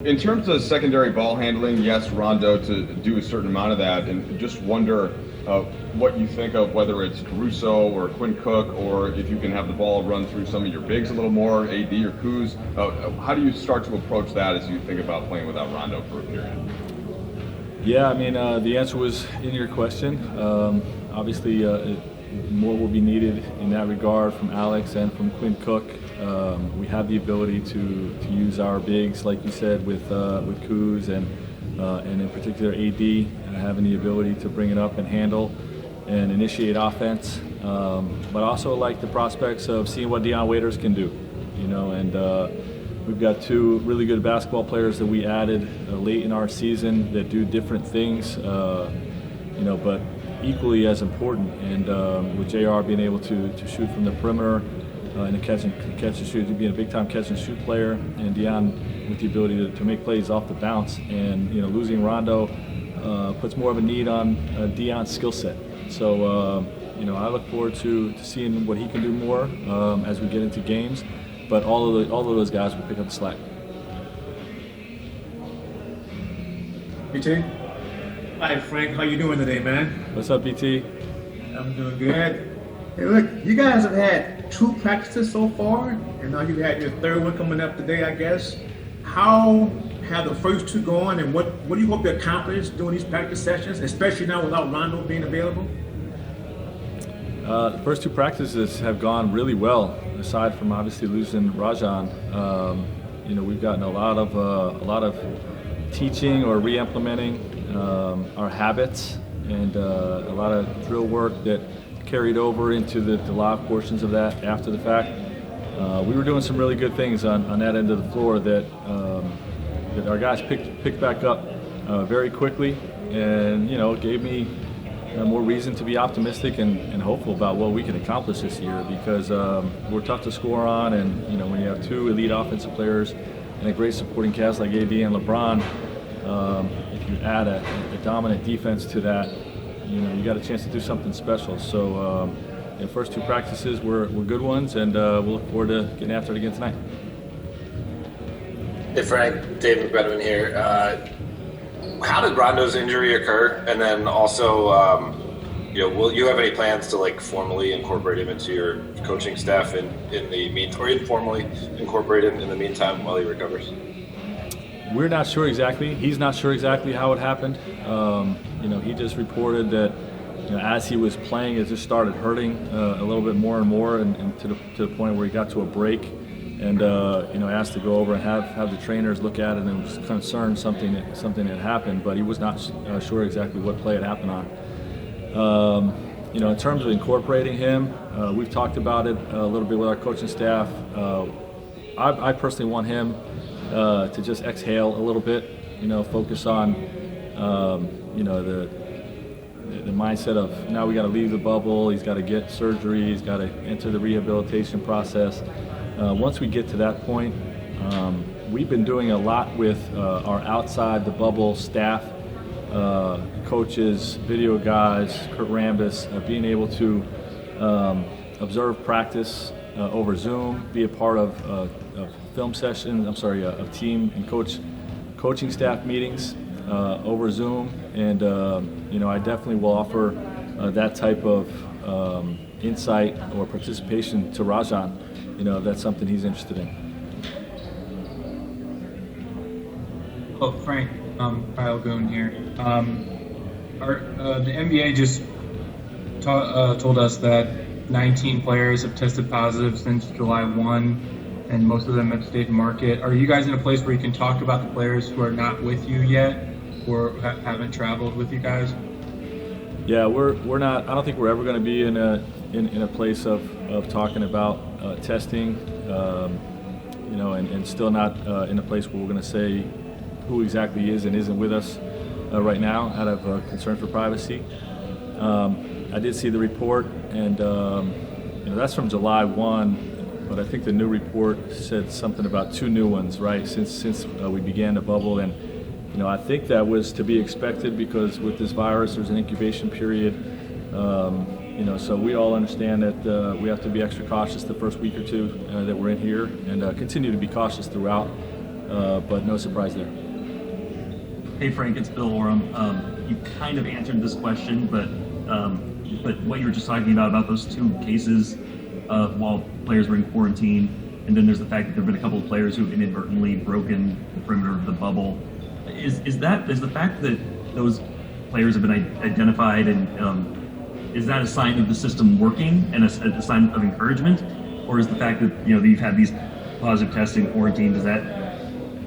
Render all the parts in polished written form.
In terms of secondary ball handling, yes, Rondo to do a certain amount of that, and just wonder what you think of whether it's Caruso or Quinn Cook, or if you can have the ball run through some of your bigs a little more, AD or Kuz. How do you start to approach that as you think about playing without Rondo for a period? Yeah, I mean, the answer was in your question. Obviously, more will be needed in that regard from Alex and from Quinn Cook. We have the ability to use our bigs, like you said, with Kuz and in particular AD, having the ability to bring it up and handle and initiate offense. But also like the prospects of seeing what Dion Waiters can do, and we've got two really good basketball players that we added late in our season that do different things, but equally as important. And with JR being able to shoot from the perimeter and a catch and shoot, being a big-time catch and shoot player, and Dion with the ability to make plays off the bounce. And losing Rondo puts more of a need on Dion's skill set. So I look forward to seeing what he can do more as we get into games. But all of those guys will pick up the slack. BT? Hi, Frank. How you doing today, man? What's up, BT? I'm doing good. Hey, look, you guys have had 2 practices so far, and now you've had your 3rd one coming up today, I guess. How have the first 2 gone, and what do you hope to accomplish during these practice sessions, especially now without Rondo being available? The first 2 practices have gone really well, aside from obviously losing Rajon. We've gotten a lot of teaching or re-implementing our habits, and a lot of drill work that carried over into the live portions of that after the fact. We were doing some really good things on that end of the floor that our guys picked back up very quickly, and it gave me more reason to be optimistic and hopeful about what we can accomplish this year, because we're tough to score on, and when you have 2 elite offensive players and a great supporting cast like AD and LeBron, if you add a dominant defense to that, you got a chance to do something special. So the first 2 practices were good ones, and we'll look forward to getting after it again tonight. Hey Frank, David Brenneman here. How did Rondo's injury occur? And then also, will you have any plans to formally incorporate him into your coaching staff in the meantime, or informally incorporate him in the meantime while he recovers? We're not sure exactly. He's not sure exactly how it happened. He just reported that as he was playing, it just started hurting a little bit more and more, and to the point where he got to a break, and asked to go over and have the trainers look at it, and was concerned something had happened, but he was not sure exactly what play it happened on. In terms of incorporating him, we've talked about it a little bit with our coaching staff. I personally want him to just exhale a little bit, focus on, the mindset of now we got to leave the bubble, he's got to get surgery, he's got to enter the rehabilitation process. Once we get to that point, we've been doing a lot with our outside the bubble staff, coaches, video guys, Kurt Rambis, being able to observe practice over Zoom, be a part of film sessions, of team and coaching staff meetings over Zoom, and I definitely will offer that type of insight or participation to Rajon, if that's something he's interested in. Hello, Frank. Kyle Goon here. The NBA just told us that 19 players have tested positive since July 1, and most of them have stayed in market. Are you guys in a place where you can talk about the players who are not with you yet or haven't traveled with you guys? Yeah, we're not. I don't think we're ever going to be in a place of talking about testing, and still not in a place where we're going to say who exactly is and isn't with us right now, out of concern for privacy. I did see the report, and that's from July 1, but I think the new report said something about 2 new ones, right, since we began the bubble, and I think that was to be expected, because with this virus there's an incubation period, so we all understand that we have to be extra cautious the first week or 2 that we're in here, and continue to be cautious throughout. but no surprise there. Hey Frank, it's Bill Oram. You kind of answered this question, but what you were just talking about those two cases while players were in quarantine, and then there's the fact that there have been a couple of players who have inadvertently broken the perimeter of the bubble. Is the fact that those players have been identified, and is that a sign of the system working and a sign of encouragement, or is the fact that that you've had these positive tests in quarantine, does that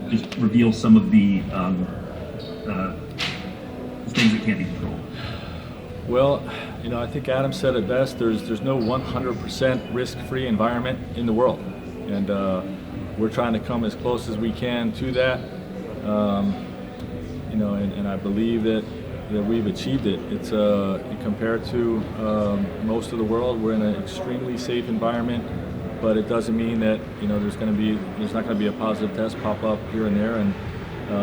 just reveal some of the things that can't be controlled? Well, I think Adam said it best. There's no 100% risk-free environment in the world, and we're trying to come as close as we can to that. And I believe that we've achieved it. It's compared to most of the world, we're in an extremely safe environment, but it doesn't mean that there's not going to be a positive test pop up here and there. And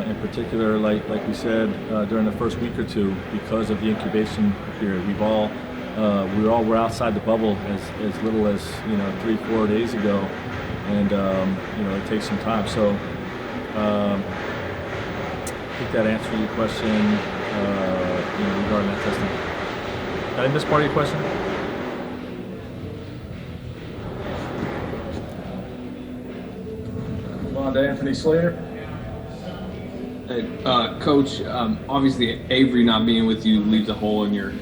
in particular, like we said during the first week or two, because of the incubation period, we all were outside the bubble as little as 3-4 days ago, and it takes some time. So I think that answers your question regarding that testing. Did I miss part of your question? On to Anthony Slater. Hey, Coach, obviously Avery not being with you leaves a hole in your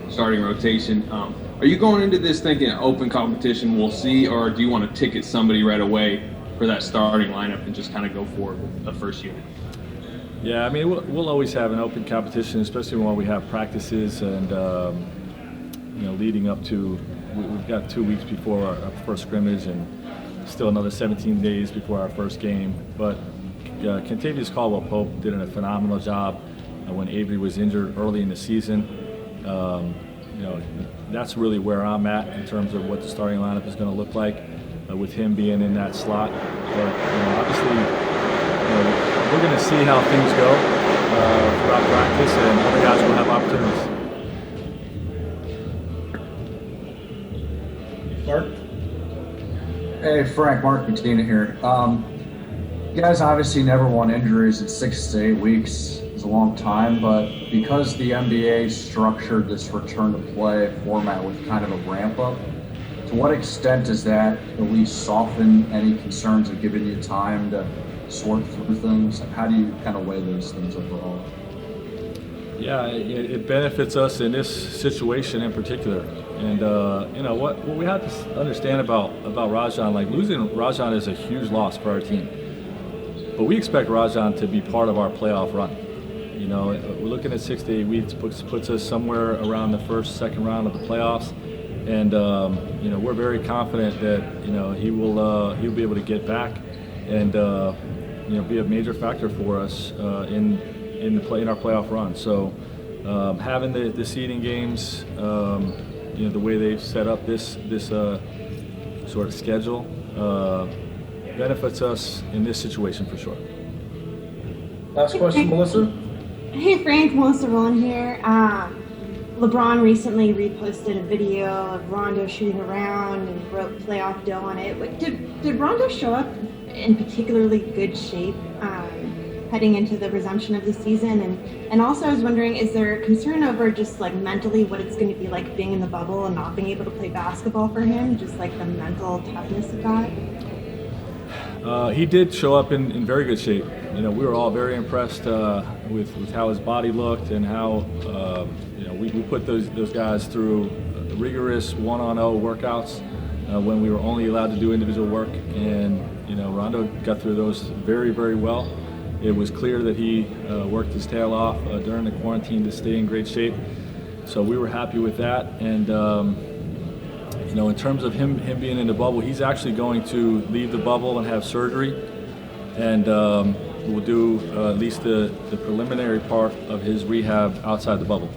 starting rotation. Are you going into this thinking open competition we'll see, or do you want to ticket somebody right away for that starting lineup and just kind of go for the first unit? Yeah, I mean, we'll always have an open competition, especially when we have practices and, leading up to, we've got 2 weeks before our first scrimmage and still another 17 days before our first game. But Kentavious Caldwell-Pope did a phenomenal job when Avery was injured early in the season. That's really where I'm at in terms of what the starting lineup is going to look like with him being in that slot. But obviously, we're going to see how things go throughout practice, and other guys will have opportunities. Mark? Hey, Frank, Mark Bettina here. You guys obviously never want injuries at 6 to 8 weeks. It's a long time, but because the NBA structured this return to play format with kind of a ramp up, to what extent does that at least soften any concerns of giving you time to sort through things? How do you kind of weigh those things overall? Yeah, it benefits us in this situation in particular. And what we have to understand about Rajon, like losing Rajon is a huge loss for our team. But we expect Rajon to be part of our playoff run. We're looking at 6 to 8 weeks, puts us somewhere around the second round of the playoffs. And we're very confident that he'll be able to get back and be a major factor for us in our playoff run. So having the seeding games, the way they've set up this sort of schedule benefits us in this situation for sure. Last question, Melissa. Hey Frank, Melissa Rowan here. LeBron recently reposted a video of Rondo shooting around and wrote playoff dough on it. Did Rondo show up in particularly good shape heading into the resumption of the season? And also I was wondering, is there concern over just like mentally what it's going to be like being in the bubble and not being able to play basketball for him, just like the mental toughness of that? He did show up in very good shape. We were all very impressed with how his body looked and how we put those guys through rigorous 1-on-0 workouts when we were only allowed to do individual work, and Rondo got through those very, very well. It was clear that he worked his tail off during the quarantine to stay in great shape, so we were happy with that. And in terms of him being in the bubble, he's actually going to leave the bubble and have surgery, and we'll do at least the preliminary part of his rehab outside the bubble.